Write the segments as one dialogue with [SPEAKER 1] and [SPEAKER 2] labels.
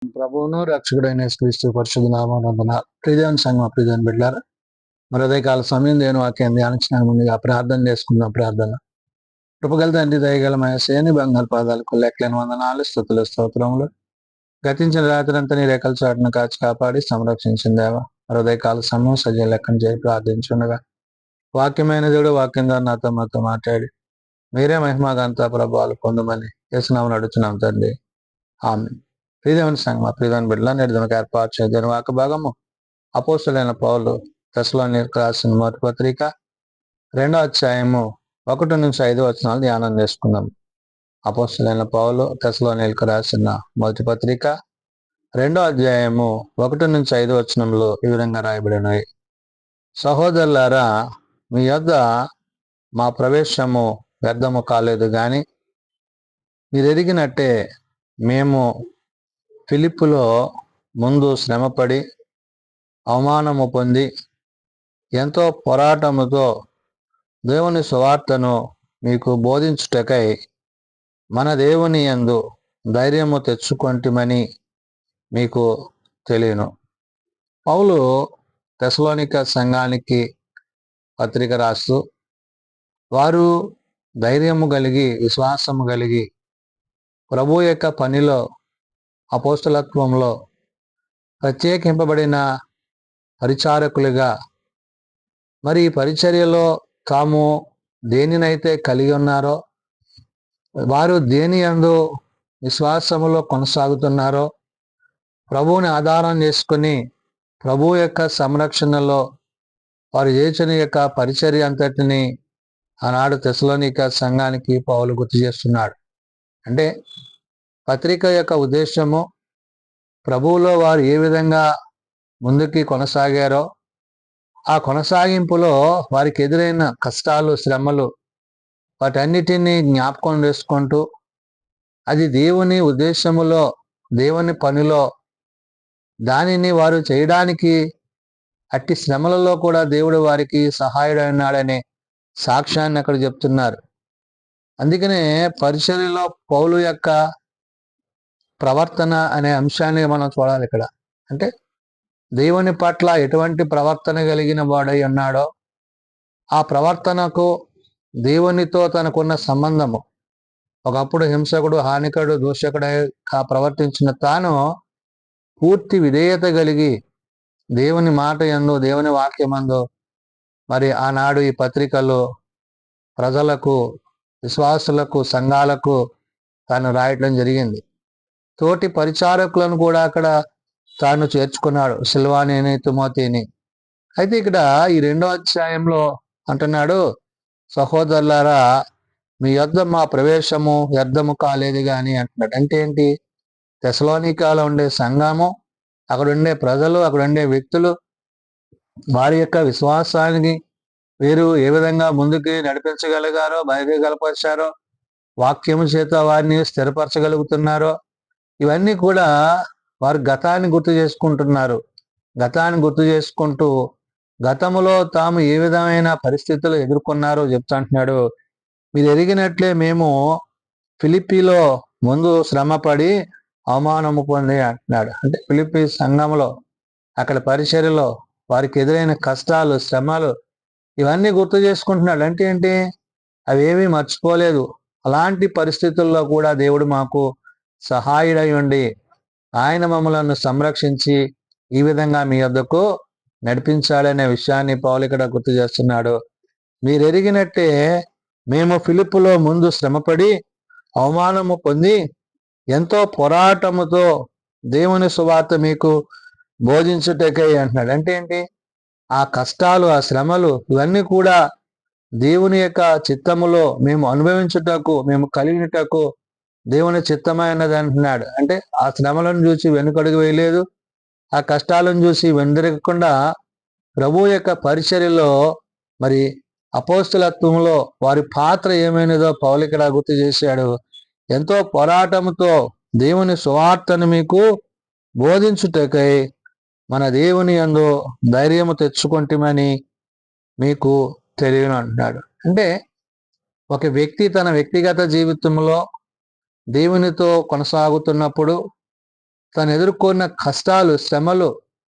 [SPEAKER 1] ప్రభువును రక్షకుడైన యేసుక్రీస్తు పరిశుద్ధ నామమున ప్రియదేవుని సంఘం ప్రియదేవుని బిడ్డలారా, మరి ఉదయకాల సమయం దేవుని వాక్యం ధ్యానించడానికి ముందుగా ప్రార్థన చేసుకుందాం. ప్రార్థన. కృపగల తండ్రి, దయగల మహేశ్వరుని బంగారు పాదాలకు లెక్కలేని వందనాలు, స్తుతులు, స్తోత్రములు. గతించిన రాత్రి అంతా నీ రెక్కల చాటును కాచి కాపాడి సంరక్షించిన దేవా, మరి ఉదయకాల సమయం సజీవ లెక్కను చేసి ప్రార్థించుండగా వాక్యమైన దేవుడు వాక్యం ద్వారా నాతో మాతో మాట్లాడి మీరే మహిమాగంతా ప్రభావాలు పొందమని యేసునామమున అడుగుతున్నాం తండ్రి. ఆమేన్. ప్రియదేవుని సంఘం ప్రియదేవుని బిడ్డల నేటిదినకు ఏర్పాటు చేయని వాక్య భాగము అపోస్తలుడైన పౌలు తెస్సలోనికీయులకు రాసిన మొదటి పత్రిక 2వ అధ్యాయము 1-5 వచనాలు ధ్యానం చేసుకుందాం. అపోస్తలుడైన పౌలు తెస్సలోనికీయులకు రాసిన మొదటి పత్రిక 2వ అధ్యాయము 1-5 వచనంలో ఈ విధంగా రాయబడినవి. సహోదరులారా, మీ యొద్ద మా ప్రవేశము వ్యర్థము కాలేదు గాని మీరు ఎరిగినట్టే మేము ఫిలిప్పులో ముందు శ్రమపడి అవమానము పొంది ఎంతో పోరాటముతో దేవుని సువార్తను మీకు బోధించుటకై మన దేవుని యందు ధైర్యము తెచ్చుకొంటిమని మీకు తెలియను. పౌలు తెస్సలోనిక సంఘానికి పత్రిక రాస్తూ వారు ధైర్యము కలిగి విశ్వాసము కలిగి ప్రభు యొక్క పనిలో అపోస్తలత్వంలో ప్రత్యేకింపబడిన పరిచారకులుగా మరి ఈ పరిచర్యలో తాము దేనినైతే కలిగి ఉన్నారో, వారు దేని యందు విశ్వాసములో కొనసాగుతున్నారో, ప్రభువుని ఆధారం చేసుకుని ప్రభు యొక్క సంరక్షణలో వారు చేసిన యొక్క పరిచర్య అంతటిని ఆనాడు తెస్సలోనిక సంఘానికి పౌలు గుర్తు చేస్తున్నాడు. అంటే పత్రిక యొక్క ఉద్దేశము ప్రభువులో వారు ఏ విధంగా ముందుకి కొనసాగారో, ఆ కొనసాగింపులో వారికి ఎదురైన కష్టాలు, శ్రమలు వాటన్నిటినీ జ్ఞాపకం చేసుకుంటూ అది దేవుని ఉద్దేశములో, దేవుని పనిలో దానిని వారు చేయడానికి అట్టి శ్రమలలో కూడా దేవుడు వారికి సహాయుడైనాడనే సాక్ష్యాన్ని అక్కడ చెప్తున్నారు. అందుకనే పరిచర్యలో పౌలు యొక్క ప్రవర్తన అనే అంశాన్ని మనం చూడాలి ఇక్కడ. అంటే దేవుని పట్ల ఎటువంటి ప్రవర్తన కలిగిన వాడై ఉన్నాడో ఆ ప్రవర్తనకు దేవునితో తనకున్న సంబంధము, ఒకప్పుడు హింసకుడు, హానికుడు, దూషకుడై ప్రవర్తించిన తాను పూర్తి విధేయత కలిగి దేవుని మాట యందు, దేవుని వాక్యమందు మరి ఆనాడు ఈ పత్రికలో ప్రజలకు, విశ్వాసులకు, సంఘాలకు తాను రాయటం జరిగింది. తోటి పరిచారకులను కూడా అక్కడ తాను చేర్చుకున్నాడు, సిల్వానిని, తిమోతిని. అయితే ఇక్కడ ఈ 2వ అధ్యాయంలో అంటున్నాడు, సహోదరులారా, మీ యొద్ద మా ప్రవేశము వ్యర్థము కాలేదు గాని అంటున్నాడు. అంటే ఏంటి? తెస్సలోనికలో ఉండే సంఘము, అక్కడ ఉండే ప్రజలు, అక్కడ ఉండే వ్యక్తులు వారి యొక్క విశ్వాసానికి వీరు ఏ విధంగా ముందుకి నడిపించగలిగారో, బయలుగలపరిచారో, వాక్యము చేత వారిని స్థిరపరచగలుగుతున్నారో, ఇవన్నీ కూడా వారు గతాన్ని గుర్తు చేసుకుంటున్నారు. గతాన్ని గుర్తు చేసుకుంటూ గతములో తాము ఏ విధమైన పరిస్థితులు ఎదుర్కొన్నారో చెప్తా అంటున్నాడు. మీరు ఎరిగినట్లే మేము ఫిలిప్పీలో ముందు శ్రమపడి అవమానము పొంది అంటున్నాడు. అంటే ఫిలిప్పీ సంఘంలో అక్కడ పరిచర్యలో వారికి ఎదురైన కష్టాలు, శ్రమలు ఇవన్నీ గుర్తు చేసుకుంటున్నాడు. అంటే ఏంటి? అవేమీ మర్చిపోలేదు. అలాంటి పరిస్థితుల్లో కూడా దేవుడు మాకు సహాయుడై ఉండి ఆయన మమ్మలను సంరక్షించి ఈ విధంగా మీ వద్దకు నడిపించాలనే విషయాన్ని పౌలు ఇక్కడ గుర్తు చేస్తున్నాడు. మీరు ఎరిగినట్టే మేము ఫిలిప్పులో ముందు శ్రమపడి అవమానము పొంది ఎంతో పోరాటముతో దేవుని సువార్త మీకు బోధించుటకై అంటున్నాడు. అంటే ఏంటి? ఆ కష్టాలు, ఆ శ్రమలు ఇవన్నీ కూడా దేవుని యొక్క చిత్తములో మేము అనుభవించుటకు, మేము కలిగినటకు దేవుని చిత్తమైనది అంటున్నాడు. అంటే ఆ శ్రమలను చూసి వెనుకడుగు వేయలేదు, ఆ కష్టాలను చూసి వెనుదిరగకుండా ప్రభు యొక్క పరిచర్యలో మరి అపోస్తలత్వంలో వారి పాత్ర ఏమైనదో పౌలు ఇక్కడ గుర్తు చేశాడు. ఎంతో పోరాటంతో దేవుని సువార్తను మీకు బోధించుటకై మన దేవుని యందు ధైర్యము తెచ్చుకొంటిమని మీకు తెలియను అంటున్నాడు. అంటే ఒక వ్యక్తి తన వ్యక్తిగత జీవితంలో దేవునితో కొనసాగుతున్నప్పుడు తను ఎదుర్కొన్న కష్టాలు, శ్రమలు,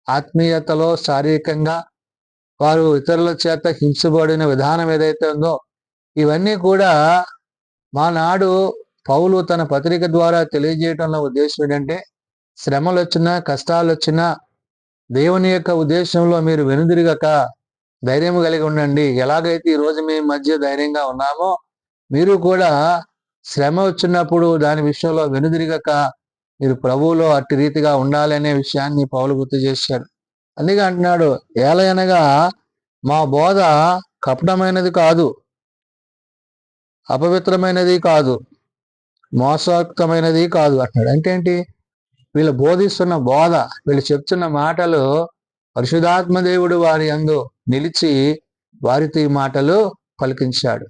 [SPEAKER 1] ఆత్మీయతలో శారీరకంగా వారు ఇతరుల చేత హింసబడిన విధానం ఏదైతే ఉందో ఇవన్నీ కూడా మానాడు పౌలు తన పత్రిక ద్వారా తెలియజేయడంలో ఉద్దేశం ఏంటంటే శ్రమలు వచ్చినా కష్టాలు వచ్చినా దేవుని యొక్క ఉద్దేశంలో మీరు వెనుదిరగక ధైర్యం కలిగి ఉండండి. ఎలాగైతే ఈరోజు మీ మధ్య ధైర్యంగా ఉన్నామో మీరు కూడా శ్రమ వచ్చినప్పుడు దాని విషయంలో వెనుదిరగక మీరు ప్రభువులో అట్టి రీతిగా ఉండాలి అనే విషయాన్ని పౌలు గుర్తు చేశాడు. అందుకే అంటున్నాడు, ఏలయనగా మా బోధ కపటమైనది కాదు, అపవిత్రమైనది కాదు, మోసయుక్తమైనది కాదు అంటున్నాడు. అంటే ఏంటి? వీళ్ళు బోధిస్తున్న బోధ, వీళ్ళు చెప్తున్న మాటలు పరిశుద్ధాత్మ దేవుడు వారి యందు నిలిచి వారితో ఈ మాటలు పలికించాడు.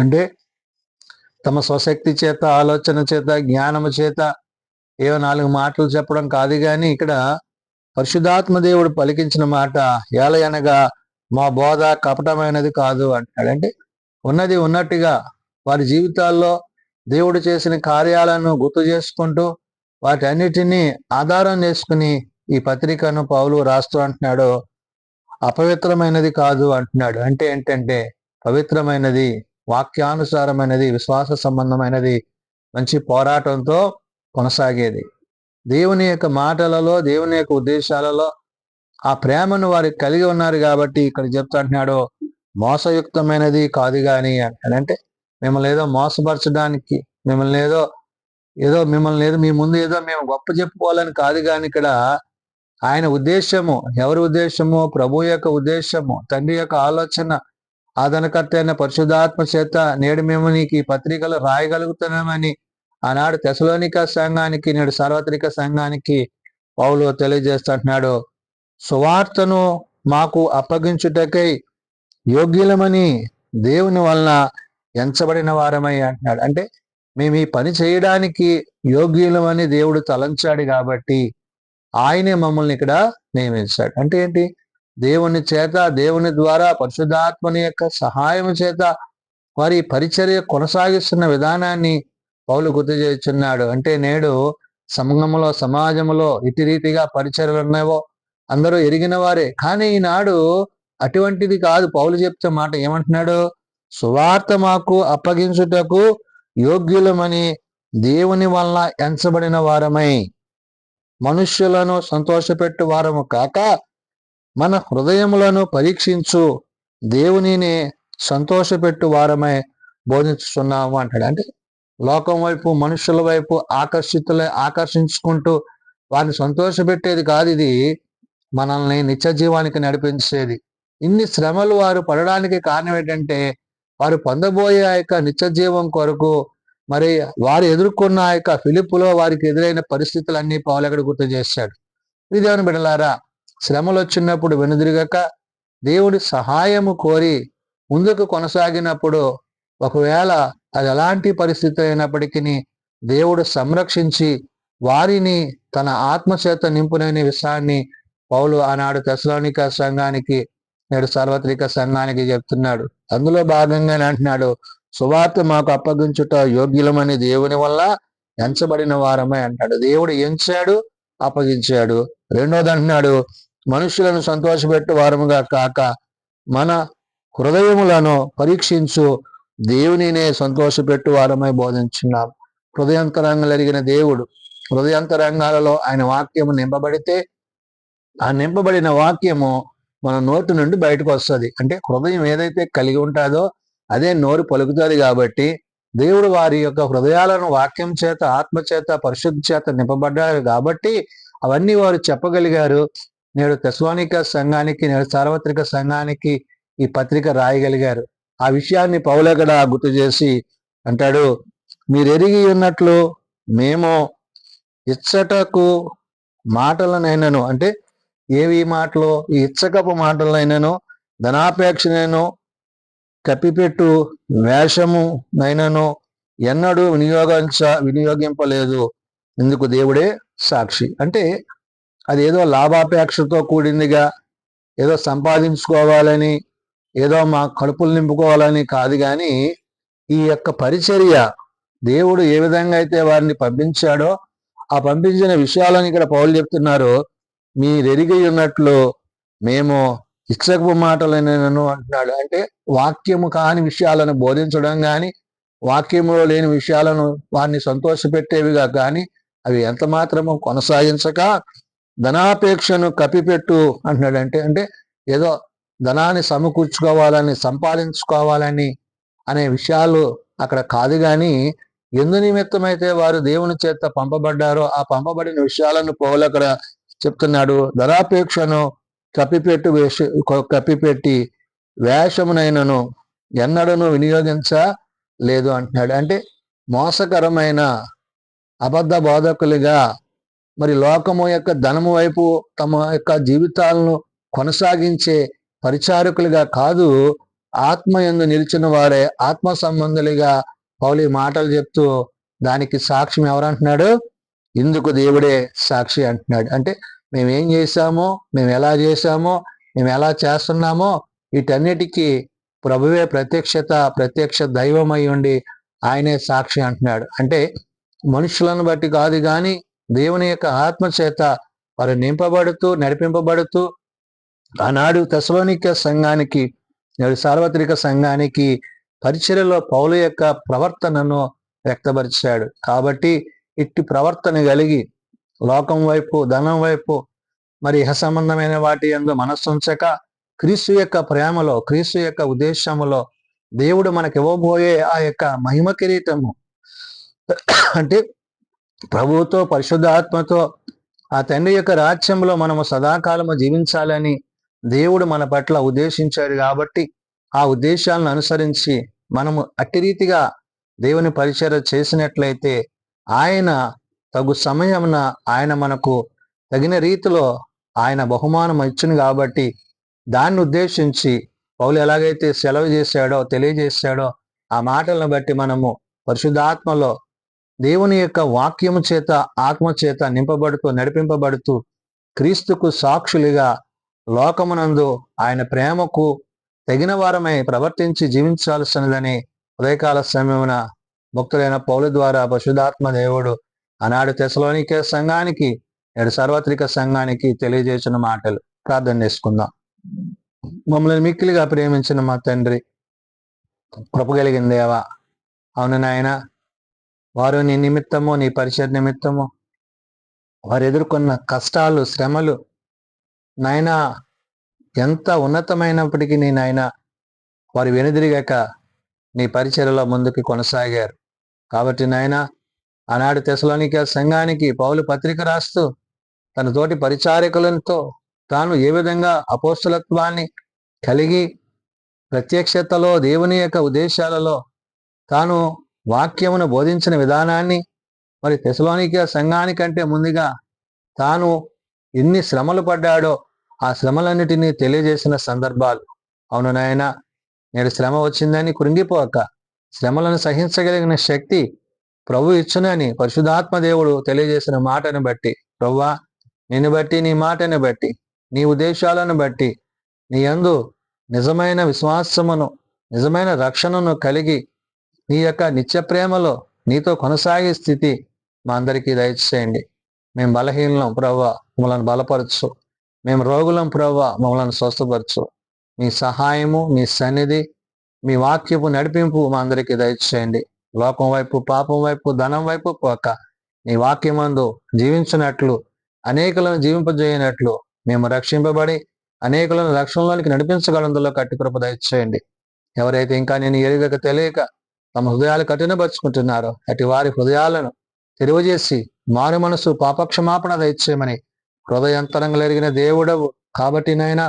[SPEAKER 1] అంటే తమ స్వశక్తి చేత, ఆలోచన చేత, జ్ఞానము చేత ఏవో 4 మాటలు చెప్పడం కాదు, కానీ ఇక్కడ పరిశుద్ధాత్మ దేవుడు పలికించిన మాట ఏలయనగా మా బోధ కపటమైనది కాదు అంటాడు. అంటే ఉన్నది ఉన్నట్టుగా వారి జీవితాల్లో దేవుడు చేసిన కార్యాలను గుర్తు చేసుకుంటూ వాటన్నిటినీ ఆధారం చేసుకుని ఈ పత్రికను పౌలు రాస్తూ అంటున్నాడు. అపవిత్రమైనది కాదు అంటున్నాడు. అంటే ఏంటంటే పవిత్రమైనది, వాక్యానుసారమైనది, విశ్వాస సంబంధమైనది, మంచి పోరాటంతో కొనసాగేది. దేవుని యొక్క మాటలలో, దేవుని యొక్క ఉద్దేశాలలో ఆ ప్రేమను వారికి కలిగి ఉన్నారు కాబట్టి ఇక్కడ చెప్తా అంటున్నాడు మోసయుక్తమైనది కాదు కానీ అంటే మిమ్మల్ని ఏదో మోసపరచడానికి, మిమ్మల్ని ఏదో మీ ముందు ఏదో మేము గొప్ప చెప్పుకోవాలని కాదు, కానీ ఇక్కడ ఆయన ఉద్దేశము, ఎవరి ఉద్దేశము? ప్రభు యొక్క ఉద్దేశము, తండ్రి యొక్క ఆలోచన, ఆదరణకర్త అయిన పరిశుద్ధాత్మ చేత నేడు మేము నీకు ఈ పత్రికలు రాయగలుగుతున్నామని ఆనాడు తెసలోనిక సంఘానికి, నేడు సార్వత్రిక సంఘానికి పౌలు తెలియజేస్తుంటున్నాడు. సువార్తను మాకు అప్పగించుటకై యోగ్యులమని దేవుని వలన ఎంచబడిన వారమై అంటున్నాడు. అంటే మేము ఈ పని చేయడానికి యోగ్యులమని దేవుడు తలంచాడు కాబట్టి ఆయనే మమ్మల్ని ఇక్కడ నియమించాడు. అంటే ఏంటి? దేవుని చేత, దేవుని ద్వారా, పరిశుద్ధాత్మని యొక్క సహాయం చేత వారి పరిచర్య కొనసాగిస్తున్న విధానాన్ని పౌలు గుర్తు చేస్తున్నాడు. అంటే నేడు సంఘములో, సమాజంలో ఇటు రీతిగా పరిచర్యలు ఉన్నావో అందరూ ఎరిగిన వారే, కానీ ఈనాడు అటువంటిది కాదు. పౌలు చెప్తే మాట ఏమంటున్నాడు? సువార్త మాకు అప్పగించుటకు యోగ్యులమని దేవుని వలన ఎంచబడిన వారమై మనుష్యులను సంతోషపెట్టు వారము కాక మన హృదయములను పరీక్షించు దేవునినే సంతోషపెట్టు వారమై బోధించుతున్నాము అంటాడు. అంటే లోకం వైపు, మనుషుల వైపు ఆకర్షించుకుంటూ వారిని సంతోషపెట్టేది కాదు, ఇది మనల్ని నిత్య జీవానికి నడిపించేది. ఇన్ని శ్రమలు వారు పడడానికి కారణం ఏంటంటే వారు పొందబోయే ఆ యొక్క నిత్య జీవం కొరకు మరి వారు ఎదుర్కొన్న ఆ యొక్క ఫిలిప్పులో వారికి ఎదురైన పరిస్థితులన్నీ పౌలు అక్కడ గుర్తు చేశాడు. ఇది దేవుని బిడ్డలారా, శ్రమలు వచ్చినప్పుడు వెనుదిరగక దేవుడి సహాయము కోరి ముందుకు కొనసాగినప్పుడు ఒకవేళ అది ఎలాంటి పరిస్థితి అయినప్పటికీ దేవుడు సంరక్షించి వారిని తన ఆత్మచేత నింపుననే విషయాన్ని పౌలు ఆనాడు తెసలోనిక సంఘానికి, నేడు సార్వత్రిక సంఘానికి చెప్తున్నాడు. అందులో భాగంగానే అంటున్నాడు, సువార్త మాకు అప్పగించుట యోగ్యులమని దేవుని వల్ల ఎంచబడిన వారమే అంటాడు. దేవుడు ఎంచాడు, అప్పగించాడు. రెండోది అంటున్నాడు, మనుషులను సంతోషపెట్టు వారముగా కాక మన హృదయములను పరీక్షించు దేవునినే సంతోషపెట్టు వారమై బోధించున్నాం. హృదయాంతరంగాలు ఎరిగిన దేవుడు, హృదయాంతరంగాలలో ఆయన వాక్యము నింపబడితే ఆ నింపబడిన వాక్యము మన నోటి నుండి బయటకు వస్తుంది. అంటే హృదయం ఏదైతే కలిగి ఉంటుందో అదే నోరు పలుకుతుంది. కాబట్టి దేవుడు వారి యొక్క హృదయాలను వాక్యం చేత, ఆత్మ చేత, పరిశుద్ధి చేత నింపబడ్డారు కాబట్టి అవన్నీ వారు చెప్పగలిగారు. నేడు తెసలోనిక సంఘానికి, నేడు సార్వత్రిక సంఘానికి ఈ పత్రిక రాయగలిగారు. ఆ విషయాన్ని పౌలగడ గుర్తు చేసి అంటాడు, మీరు ఎరిగి ఉన్నట్లు మేము ఇచ్చటకు మాటలనైనను, అంటే ఏవి మాటలు? ఈ ఇచ్చకపు మాటలనైనను, ధనాపేక్షనైనను, కప్పిపెట్టు వేషము నైనను ఎన్నడూ వినియోగింపలేదు. ఇందుకు దేవుడే సాక్షి. అంటే అది ఏదో లాభాపేక్షతో కూడిందిగా, ఏదో సంపాదించుకోవాలని, ఏదో మా కడుపులు నింపుకోవాలని కాదు, కానీ ఈ యొక్క పరిచర్య దేవుడు ఏ విధంగా అయితే వారిని పంపించాడో ఆ పంపించిన విషయాలను ఇక్కడ పౌలు చెప్తున్నారు. మీరెరిగి ఉన్నట్లు మేము ఇచ్చకపు మాటలైనను అంటున్నాడు. అంటే వాక్యము కాని విషయాలను బోధించడం కానీ, వాక్యములో లేని విషయాలను వారిని సంతోషపెట్టేవిగా కానీ అవి ఎంత మాత్రము కొనసాగించక ధనాపేక్షను కప్పిపెట్టు అంటున్నాడు. అంటే ఏదో ధనాన్ని సమకూర్చుకోవాలని, సంపాదించుకోవాలని అనే విషయాలు అక్కడ కాదు. కానీ ఎందు నిమిత్తమైతే వారు దేవుని చేత పంపబడ్డారో ఆ పంపబడిన విషయాలను పౌలు అక్కడ చెప్తున్నాడు. ధనాపేక్షను కప్పిపెట్టి వేషమునైనను ఎన్నడను వినియోగించలేదు అంటున్నాడు. అంటే మోసకరమైన అబద్ధ బోధకులుగా మరి లోకము యొక్క ధనము వైపు తమ యొక్క జీవితాలను కొనసాగించే పరిచారకులుగా కాదు, ఆత్మయందు నిలిచిన వారే ఆత్మ సంబంధులుగా పౌలు మాటలు చెప్తూ దానికి సాక్ష్యం ఎవరంటున్నాడు? ఇందుకు దేవుడే సాక్షి అంటున్నాడు. అంటే మేమేం చేశామో, మేము ఎలా చేశామో, మేము ఎలా చేస్తున్నామో వీటన్నిటికీ ప్రభువే ప్రత్యక్ష దైవమై ఉండి ఆయనే సాక్షి అంటున్నాడు. అంటే మనుషులను బట్టి కాదు కానీ దేవుని యొక్క ఆత్మ చేత వారు నింపబడుతూ నడిపింపబడుతూ ఆనాడు తెస్సలోనిక సంఘానికి, నేడు సార్వత్రిక సంఘానికి పరిచర్యలో పౌలు యొక్క ప్రవర్తనను వ్యక్తపరిచాడు. కాబట్టి ఇట్టి ప్రవర్తన కలిగి లోకం వైపు, ధనం వైపు, మరి ఇహ సంబంధమైన వాటి యందు మనస్సుంచక క్రీస్తు యొక్క ప్రేమలో, క్రీస్తు యొక్క ఉద్దేశములో దేవుడు మనకి ఇవ్వబోయే ఆ యొక్క మహిమ కిరీటము అంటే ప్రభువుతో పరిశుద్ధాత్మతో ఆ తండ్రి యొక్క రాజ్యంలో మనము సదాకాలము జీవించాలని దేవుడు మన పట్ల ఉద్దేశించాడు. కాబట్టి ఆ ఉద్దేశాలను అనుసరించి మనము అట్టి రీతిగా దేవుని పరిచర్య చేసినట్లయితే ఆయన తగు సమయమున ఆయన మనకు తగిన రీతిలో ఆయన బహుమానం ఇచ్చును. కాబట్టి దాన్ని ఉద్దేశించి పౌలు ఎలాగైతే సెలవు చేశాడో, తెలియజేశాడో ఆ మాటలను బట్టి మనము పరిశుద్ధాత్మలో దేవుని యొక్క వాక్యము చేత, ఆత్మ చేత నింపబడుతూ నడిపింపబడుతూ క్రీస్తుకు సాక్షులుగా లోకమునందు ఆయన ప్రేమకు తగిన వారమై ప్రవర్తించి జీవించాల్సినదని ఉదయకాల సమయమున భక్తులైన పౌలు ద్వారా పరిశుద్ధాత్మ దేవుడు ఆనాడు తెస్సలోనికే సంఘానికి, నేడు సార్వత్రిక సంఘానికి తెలియజేసిన మాటలు. ప్రార్థన చేసుకుందాం. మమ్మల్ని మిక్కిలిగా ప్రేమించిన మా తండ్రి, కృప కలిగిన దేవా, అవును నాయన, వారు నీ నిమిత్తము, నీ పరిచయ నిమిత్తము వారు ఎదుర్కొన్న కష్టాలు, శ్రమలు నాయన ఎంత ఉన్నతమైనప్పటికీ నాయన వారు వెనుదిరిగాక నీ పరిచర్యలో ముందుకు కొనసాగారు. కాబట్టి నాయన ఆనాడు తెస్సలోనిక సంఘానికి పౌలు పత్రిక రాస్తూ తన తోటి పరిచారకులతో తాను ఏ విధంగా అపోస్తలత్వాన్ని కలిగి ప్రత్యక్షతలో దేవుని యొక్క ఉద్దేశాలలో తాను వాక్యమును బోధించిన విధానాన్ని, మరి తెస్సలోనిక సంఘానికంటే ముందుగా తాను ఎన్ని శ్రమలు పడ్డాడో ఆ శ్రమలన్నిటినీ తెలియజేసిన సందర్భాలు. అవును నాయన, నేడు శ్రమ వచ్చిందని కృంగిపోక శ్రమలను సహించగలిగిన శక్తి ప్రభు ఇచ్చునని పరిశుద్ధాత్మ దేవుడు తెలియజేసిన మాటను బట్టి, ప్రభువా నిన్ను బట్టి, నీ మాటను బట్టి, నీ ఉద్దేశాలను బట్టి నీ యందు నిజమైన విశ్వాసమును, నిజమైన రక్షణను కలిగి నీ యొక్క నిత్య ప్రేమలో నీతో కొనసాగే స్థితి మా అందరికీ దయచేయండి. మేము బలహీనం ప్రభువా, మమ్మల్ని బలపరచు. మేము రోగులం ప్రభువా, మమ్మల్ని స్వస్థపరచు. మీ సహాయము, మీ సన్నిధి, మీ వాక్యపు నడిపింపు మా అందరికీ దయచేయండి. లోకం వైపు, పాపం వైపు, ధనం వైపు పోక నీ వాక్యమందు జీవించినట్లు, అనేకులను జీవింపజేయనట్లు మేము రక్షింపబడి అనేకులను రక్షణలోనికి నడిపించగలందులో కట్టి కృప దయచేయండి. ఎవరైతే ఇంకా నేను ఎరుగక తెలియక తమ హృదయాలు కఠినపరుచుకుంటున్నారో అటు వారి హృదయాలను తెరువజేసి మారు మనసు, పాపక్షమాపణ దయచేయమని హృదయంతరంగా ఎరిగిన దేవుడవు కాబట్టి నాయన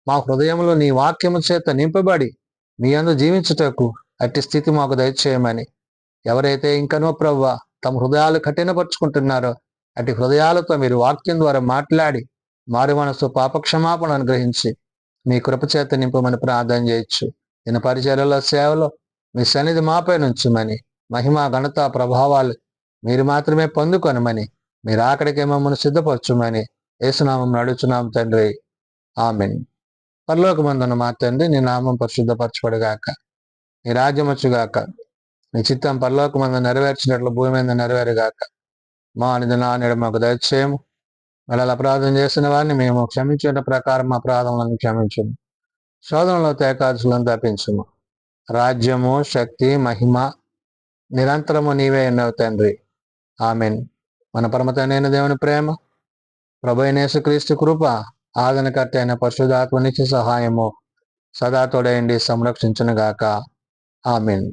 [SPEAKER 1] మా హృదయంలో నీ వాక్యము చేత నింపబడి మీ అందు జీవించుటకు అట్టి స్థితి మాకు దయచేయమని, ఎవరైతే ఇంకనో ప్రభువా తమ హృదయాలు కఠినపరుచుకుంటున్నారో అటు హృదయాలతో మీరు వాక్యం ద్వారా మాట్లాడి మారు మనసు, పాపక్షమాపణ అనుగ్రహించి మీ కృప చేత నింపమని ప్రార్థన చేయొచ్చు. ఈయన పరిచర్యలో, సేవలో మీ సన్నిధి మాపై నుంచుమని, మహిమ, ఘనత, ప్రభావాలు మీరు మాత్రమే పొందుకొనమని, మీరు ఆఖడికే మమ్మల్ని సిద్ధపరచుమని యేసునామం అడుగుచున్నాం తండ్రి, ఆమేన్. పరలోకమందున్న మా తండ్రి, నీ నామం పరిశుద్ధపరచబడుగాక, నీ రాజ్యం వచ్చుగాక, నీ చిత్తం పరలోకమందు నెరవేర్చినట్లు భూమి మీద నెరవేరుగాక. మా అనుదినాన్ని మాకు దయచేయము. మళ్ళీ అపరాధం చేసిన వారిని మేము క్షమించిన ప్రకారం మా అపరాధములను క్షమించము. శోధనలో తేకాదులను తప్పించుము. రాజ్యము, శక్తి, మహిమ నిరంతరము నీవే ఎన్నో తండ్రి. ఆమెన్. మన పరమతైన దేవుని ప్రేమ, ప్రభు అయిన యేసుక్రీస్తు కృప, ఆదరణకర్త అయిన పరిశుద్ధాత్మ నిత్య సహాయము సదా తోడయండి సంరక్షించునుగాక. ఆమెన్.